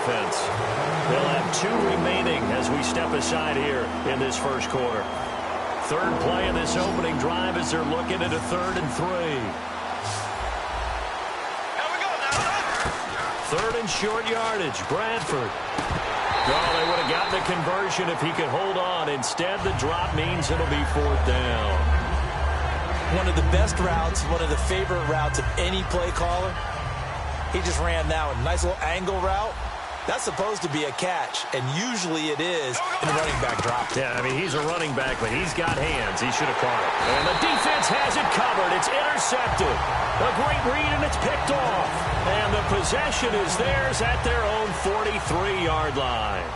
offense. They'll have 2 remaining as we step aside here in this first quarter. Third play of this opening drive as they're looking at a 3rd and 3. Third and short yardage. Bradford. Oh, they would have gotten the conversion if he could hold on. Instead, the drop means it'll be 4th down. One of the best routes, one of the favorite routes of any play caller. He just ran that one. Nice little angle route. That's supposed to be a catch, and usually it is, and the running back dropped it. Yeah, I mean, he's a running back, but he's got hands. He should have caught it. And the defense has it covered. It's intercepted. A great read, and it's picked off. And the possession is theirs at their own 43-yard line.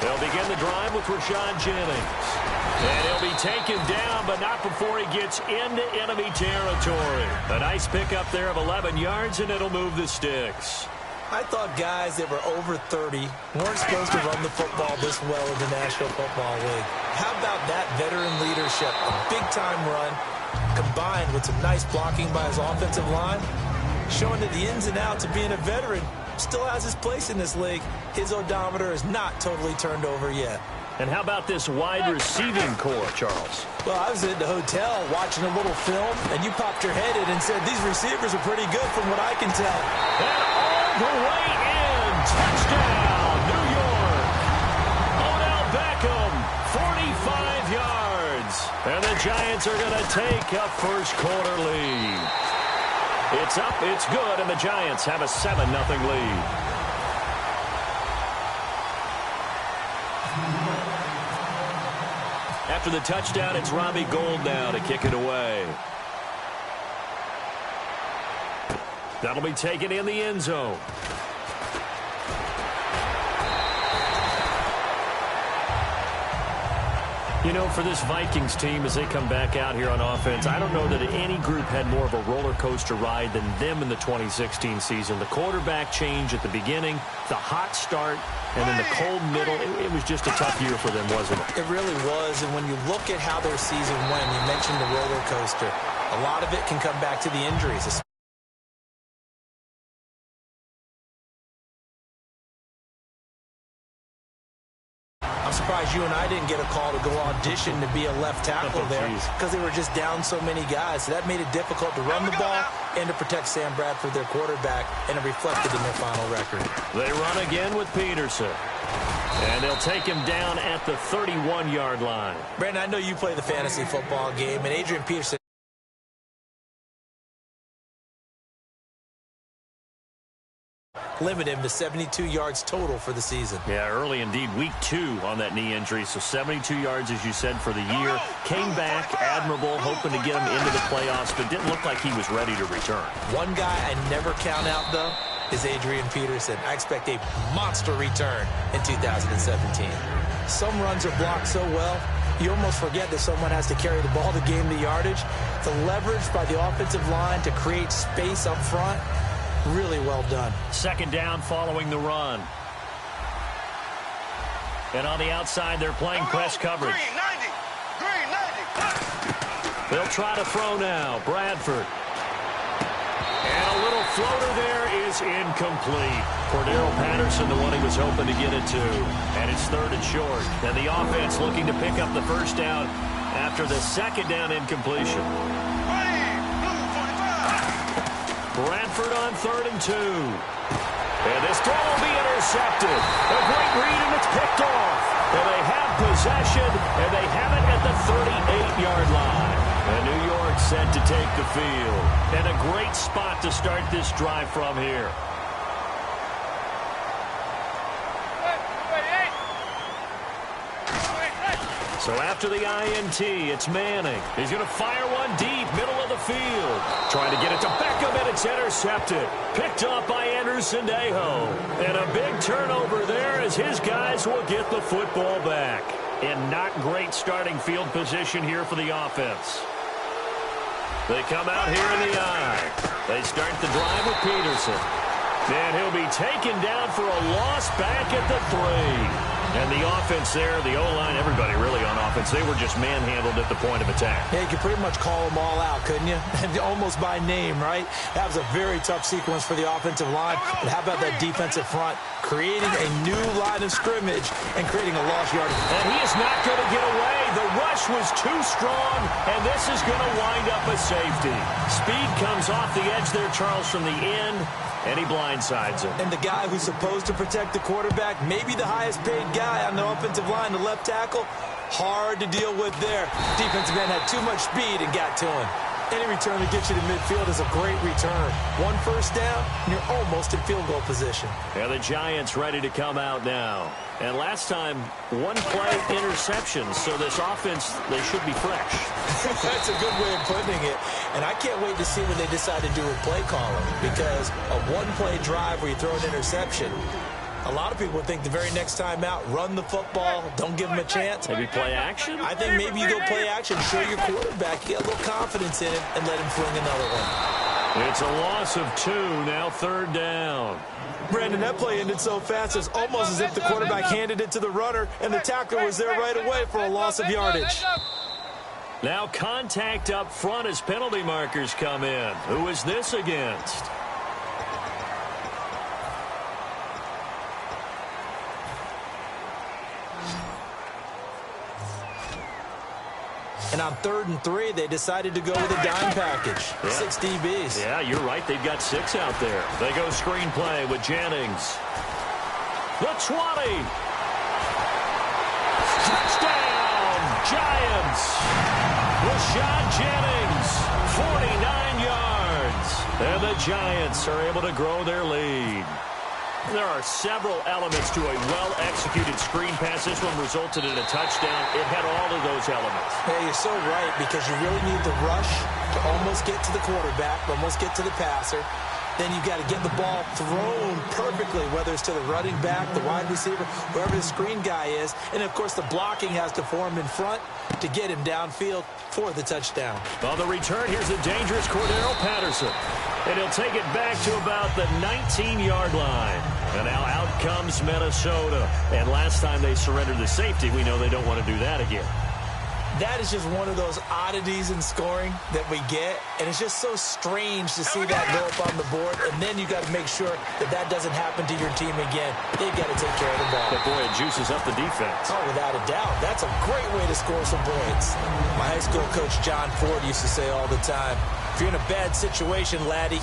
They'll begin the drive with Rashad Jennings. And he'll be taken down, but not before he gets into enemy territory. A nice pickup there of 11 yards, and it'll move the sticks. I thought guys that were over 30 weren't supposed to run the football this well in the National Football League. How about that veteran leadership? A big-time run combined with some nice blocking by his offensive line, showing that the ins and outs of being a veteran still has his place in this league. His odometer is not totally turned over yet. And how about this wide receiving core, Charles? Well, I was in the hotel watching a little film, and you popped your head in and said, these receivers are pretty good from what I can tell. And all the way in. Touchdown, New York. Odell Beckham, 45 yards. And the Giants are going to take a first quarter lead. It's up, it's good, and the Giants have a 7-0 lead. After the touchdown, it's Robbie Gould now to kick it away. That'll be taken in the end zone. You know, for this Vikings team, as they come back out here on offense, I don't know that any group had more of a roller coaster ride than them in the 2016 season. The quarterback change at the beginning, the hot start, and then the cold middle. It was just a tough year for them, wasn't it? It really was, and when you look at how their season went, you mentioned the roller coaster. A lot of it can come back to the injuries. I'm surprised you and I didn't get a call to go audition to be a left tackle there because they were just down so many guys. So that made it difficult to run the ball and to protect Sam Bradford, their quarterback, and it reflected in their final record. They run again with Peterson. And they'll take him down at the 31-yard line. Brandon, I know you play the fantasy football game, and Adrian Peterson limit him to 72 yards total for the season. Yeah, early indeed, week 2 on that knee injury. So 72 yards, as you said, for the year. Came back, admirable, hoping to get him into the playoffs, but didn't look like he was ready to return. One guy I never count out, though, is Adrian Peterson. I expect a monster return in 2017. Some runs are blocked so well, you almost forget that someone has to carry the ball to gain the yardage. The leverage by the offensive line to create space up front, really well done. Second down following the run. And on the outside, they're playing press coverage. Green 90. They'll try to throw now. Bradford. And a little floater there is incomplete. Cordero Patterson, the one he was hoping to get it to. And it's 3rd and short. And the offense looking to pick up the first down after the second down incompletion. Bradford on 3rd and 2. And this throw will be intercepted. A great read, and it's picked off. And they have possession, and they have it at the 38-yard line. And New York set to take the field. And a great spot to start this drive from here. So after the INT, it's Manning. He's going to fire one deep, middle of the field. Trying to get it to Beckham, and it's intercepted. Picked off by Anderson Dejo. And a big turnover there as his guys will get the football back. And not great starting field position here for the offense. They come out here in the eye. They start the drive with Peterson. And he'll be taken down for a loss back at the 3. And the offense there, the O-line, everybody really on offense, they were just manhandled at the point of attack. Yeah, you could pretty much call them all out, couldn't you? And almost by name, right? That was a very tough sequence for the offensive line. But how about that defensive front creating a new line of scrimmage and creating a lost yardage? And he is not going to get away. The rush was too strong, and this is going to wind up a safety. Speed comes off the edge there, Charles, from the end, and he blindsides him. And the guy who's supposed to protect the quarterback, maybe the highest paid guy on the offensive line, the left tackle, hard to deal with there. Defensive end had too much speed and got to him. Any return that gets you to midfield is a great return. One first down, and you're almost in field goal position. Yeah, the Giants ready to come out now. And last time, one play interception, so this offense, they should be fresh. That's a good way of putting it. And I can't wait to see what they decide to do with play calling, because a one-play drive where you throw an interception, a lot of people would think the very next time out, run the football, don't give them a chance. Maybe play action? I think maybe you go play action, show your quarterback, get a little confidence in him, and let him fling another one. It's a loss of 2, now 3rd down. Brandon, that play ended so fast, it's almost as if the quarterback handed it to the runner, and the tackler was there right away for a loss of yardage. Now contact up front as penalty markers come in. Who is this against? And on 3rd and 3, they decided to go with a dime package. Yeah. 6 DBs. Yeah, you're right. They've got 6 out there. They go screenplay with Jennings. The 20. Touchdown, Giants. Rashad Jennings, 49 yards. And the Giants are able to grow their lead. There are several elements to a well-executed screen pass. This one resulted in a touchdown. It had all of those elements. Yeah, you're so right, because you really need the rush to almost get to the quarterback, almost get to the passer. Then you've got to get the ball thrown perfectly, whether it's to the running back, the wide receiver, wherever the screen guy is. And, of course, the blocking has to form in front to get him downfield for the touchdown. On the return, here's the dangerous Cordero Patterson. And he'll take it back to about the 19-yard line. And now out comes Minnesota. And last time they surrendered the safety, we know they don't want to do that again. That is just one of those oddities in scoring that we get. And it's just so strange to see that go up on the board. And then you got to make sure that that doesn't happen to your team again. They've got to take care of the ball. But boy, it juices up the defense. Oh, without a doubt. That's a great way to score some points. My high school coach, John Ford, used to say all the time, if you're in a bad situation, laddie,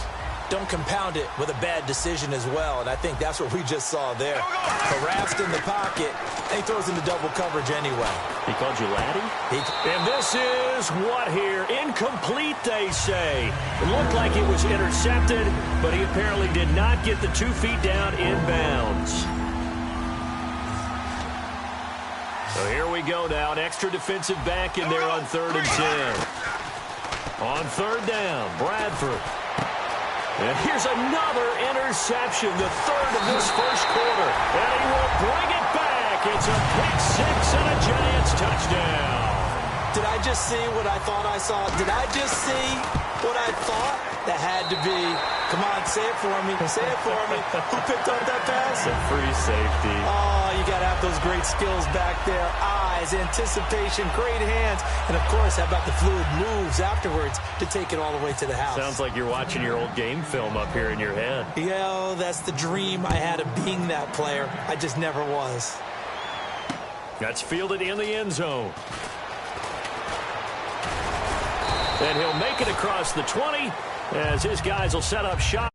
don't compound it with a bad decision as well. And I think that's what we just saw there. Harassed in the pocket, and he throws into double coverage anyway. He called you laddie? And this is what here? Incomplete, they say. It looked like it was intercepted, but he apparently did not get the 2 feet down inbounds. So here we go now. An extra defensive back in there on 3rd and 10. On 3rd down, Bradford. And here's another interception, the 3rd of this first quarter. And he will bring it back. It's a pick-6 and a Giants touchdown. Did I just see what I thought I saw? Did I just see what I thought? That had to be. Come on, say it for me. Say it for me. Who picked up that pass? A free safety. Oh, you got to have those great skills back there. Eyes, anticipation, great hands. And, of course, how about the fluid moves afterwards to take it all the way to the house? Sounds like you're watching your old game film up here in your head. Yeah, that's the dream I had of being that player. I just never was. That's fielded in the end zone. And he'll make it across the 20 as his guys will set up shop.